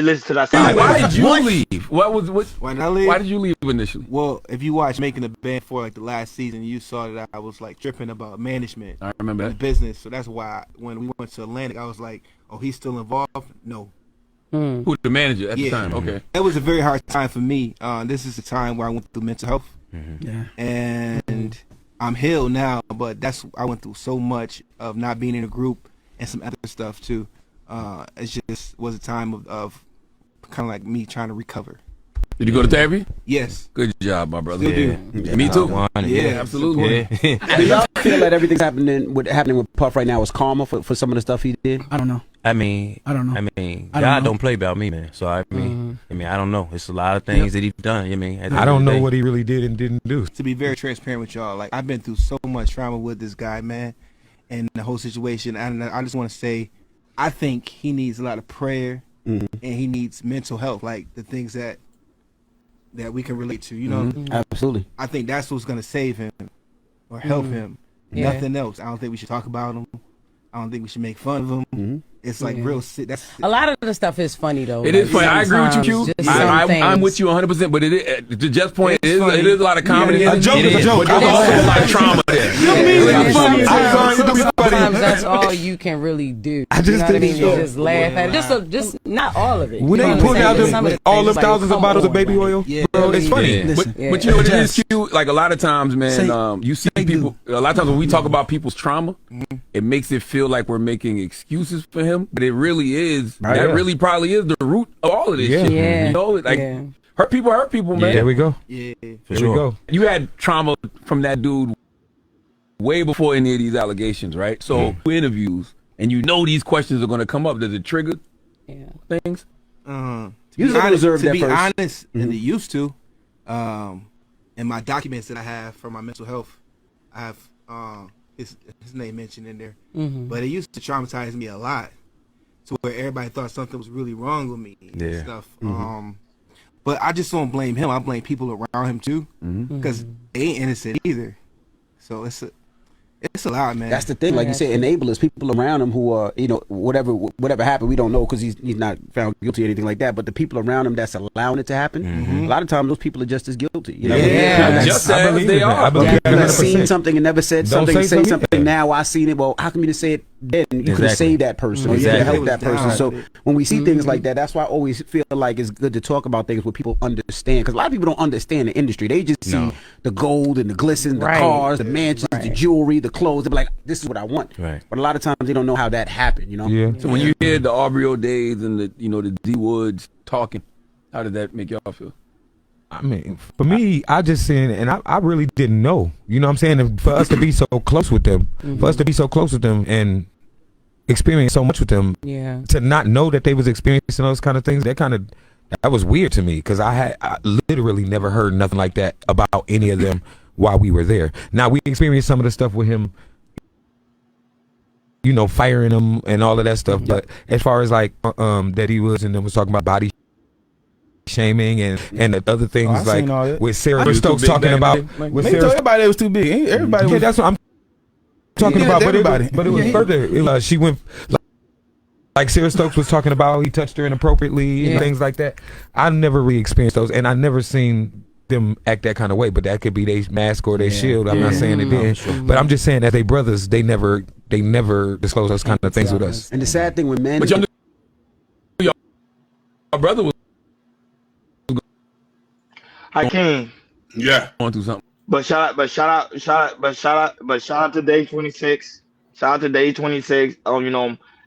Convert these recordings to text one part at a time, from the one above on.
listen to that song. Why did you leave? Why did you leave initially? Well, if you watch Making the Band for like the last season, you saw that I was like tripping about management. I remember that. Business. So that's why when we went to Atlantic, I was like, oh, he's still involved? No. Who was the manager at the time? Okay. It was a very hard time for me. This is the time where I went through mental health. Yeah. And I'm healed now, but I went through so much of not being in a group and some other stuff too. It just was a time of kind of like me trying to recover. Did you go to therapy? Yes. Good job, my brother. Still do. Me too. Yeah, absolutely. Do y'all feel that everything's happening with Puff right now is karma for some of the stuff he did? I don't know. I don't know. God don't play about me, man. So I mean, I don't know. It's a lot of things that he's done. I don't know what he really did and didn't do. To be very transparent with y'all, like I've been through so much trauma with this guy, man, and the whole situation. And I just want to say, I think he needs a lot of prayer, and he needs mental health, like the things that we can relate to. You know, absolutely. I think that's what's gonna save him or help him. Yeah. Nothing else. I don't think we should talk about him. I don't think we should make fun of him. It's like real sick. A lot of the stuff is funny though. It is funny. I agree with you, Q. I'm with you 100%. But to Jeff's point, it is a lot of comedy. A joke is a joke. But there's also a lot of trauma there. Sometimes that's all you can really do. I just think you just laugh at it. Just not all of it. When they put out all the thousands of bottles of baby oil, bro, it's funny. But you know what it is, Q? Like a lot of times, man, you see people. A lot of times when we talk about people's trauma, it makes it feel like we're making excuses for him, but it really is. That really probably is the root of all of this shit. Yeah. You know, like hurt people, man. There we go. Yeah, for sure. We go. You had trauma from that dude way before any of these allegations, right? So interviews, and you know these questions are going to come up. Does it trigger things? To be honest, and it used to. In my documents that I have for my mental health, I have his name mentioned in there. But it used to traumatize me a lot, to where everybody thought something was really wrong with me and stuff. But I just don't blame him. I blame people around him too, because they ain't innocent either. So it's a lot, man. That's the thing, like you said, enablers, people around him who are, whatever happened, we don't know because he's not found guilty or anything like that. But the people around him that's allowing it to happen, a lot of times those people are just as guilty. You know, just as they are. I've seen something and never said something. Say something now. I seen it. Well, how come you didn't say it then? You could have saved that person or you could have helped that person. So when we see things like that, that's why I always feel like it's good to talk about things where people understand, because a lot of people don't understand the industry. They just see the gold and the glisten, the cars, the mansions, the jewelry, the clothes. They're like, this is what I want. Right. But a lot of times they don't know how that happened, you know? Yeah. So when you hear the Aubrey O'Days and the D Woods talking, how did that make y'all feel? I mean, for me, I just seen it, and I really didn't know. You know what I'm saying? And for us to be so close with them, and experience so much with them, to not know that they was experiencing those kind of things, that was weird to me, because I literally never heard nothing like that about any of them while we were there. Now, we experienced some of the stuff with him, firing him and all of that stuff. But as far as like that he was, and then was talking about body shaming and the other things, like with Sarah Stokes talking about. Everybody was too big. Everybody. That's what I'm talking about. But it was further. She went. Like Sarah Stokes was talking about, he touched her inappropriately and things like that. I never really experienced those, and I never seen them act that kind of way, but that could be their mask or their shield. I'm not saying it did, but I'm just saying that they brothers, they never disclose those kind of things with us. And the sad thing with men, but your brother was Hakeem. Going through something. But shout out to Day 26. Shout out to Day 26.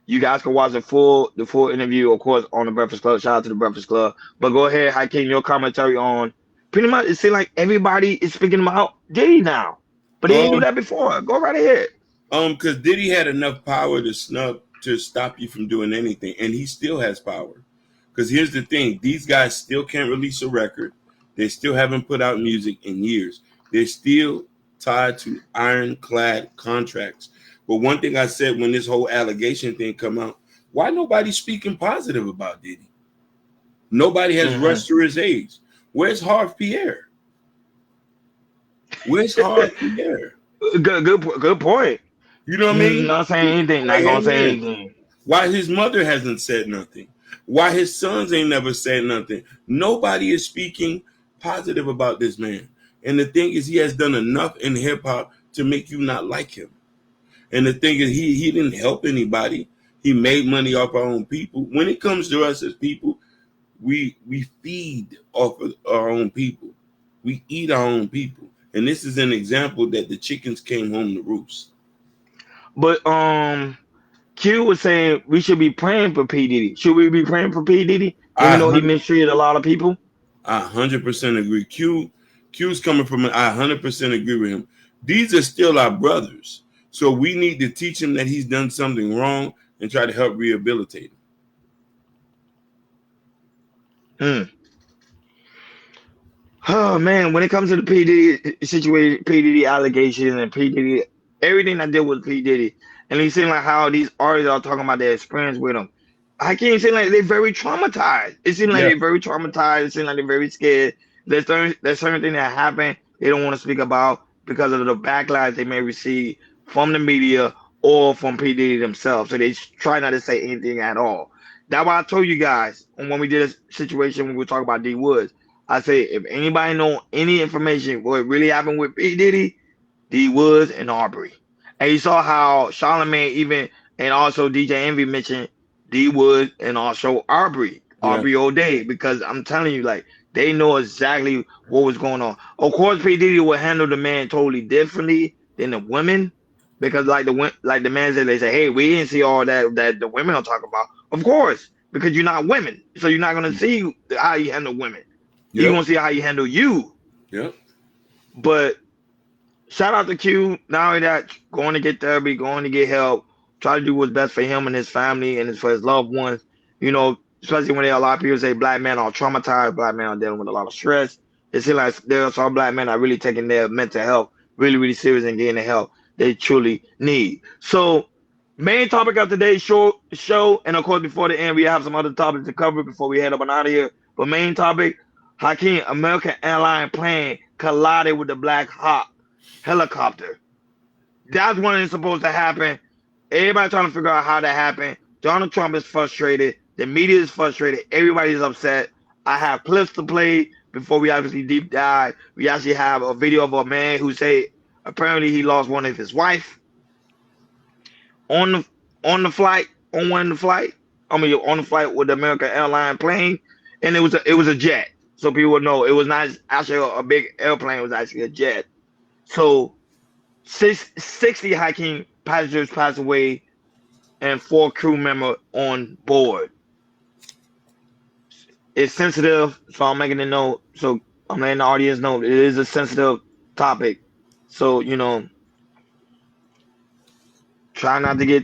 You guys can watch the full interview, of course, on the Breakfast Club. Shout out to the Breakfast Club. But go ahead, Hakeem, your commentary on. Pretty much, it seems like everybody is speaking about Diddy now, but they didn't do that before. Go right ahead. Because Diddy had enough power to stop you from doing anything, and he still has power. Because here's the thing: these guys still can't release a record. They still haven't put out music in years. They're still tied to ironclad contracts. But one thing I said when this whole allegation thing come out, why nobody speaking positive about Diddy? Nobody has rushed to his aid. Where's Harv Pierre? Where's Harv Pierre? Good point. You know what I mean? Not saying anything. Not gonna say anything. Why his mother hasn't said nothing? Why his sons ain't never said nothing? Nobody is speaking positive about this man. And the thing is, he has done enough in hip hop to make you not like him. And the thing is, he didn't help anybody. He made money off our own people. When it comes to us as people, we feed off of our own people. We eat our own people. And this is an example that the chickens came home to roost. But Q was saying we should be praying for P. Diddy. Should we be praying for P. Diddy? Even though he mistreated a lot of people? I 100% agree. Q's coming from I 100% agree with him. These are still our brothers. So we need to teach him that he's done something wrong and try to help rehabilitate him. Oh man, when it comes to the P. Diddy situation, P. Diddy allegations and P. Diddy, everything I did with P. Diddy, and he seemed like how these artists are talking about their experience with him. I can't say like they're very traumatized. It seems like they're very traumatized. It seems like they're very scared. There's certain things that happen they don't want to speak about because of the backlash they may receive from the media or from P. Diddy themselves. So they try not to say anything at all. That's why I told you guys when we did a situation when we were talking about D. Woods. I say if anybody know any information what really happened with P. Diddy, D. Woods and Aubrey. And you saw how Charlamagne even and also DJ Envy mentioned D. Woods and also Aubrey O'Day, because I'm telling you, like, they know exactly what was going on. Of course, P. Diddy will handle the man totally differently than the women, because like the man said, they say, hey, we didn't see all that the women are talking about. Of course, because you're not women, so you're not gonna see how you handle women. You're gonna see how you handle you. Yep. But shout out to Q. Not only that, going to get therapy, going to get help, try to do what's best for him and his family and for his loved ones. You know, especially when there are a lot of people say black men are traumatized, black men are dealing with a lot of stress. It seems like there are some black men are really taking their mental health really, really serious and getting the help they truly need. So, main topic of today's show, and of course, before the end, we have some other topics to cover before we head up and out of here. But main topic, Hakeem, American airline plane collided with the Black Hawk helicopter. That's when it's supposed to happen. Everybody trying to figure out how that happened. Donald Trump is frustrated. The media is frustrated. Everybody's upset. I have clips to play before we obviously deep dive. We actually have a video of a man who say apparently he lost one of his wife on the flight with the American airline plane, and it was a jet. So people would know it was not actually a big airplane. It was actually a jet. So 60 hiking passengers passed away and 4 crew members on board. It's sensitive, so I'm making a note. So I'm letting the audience know it is a sensitive topic. So, try not to get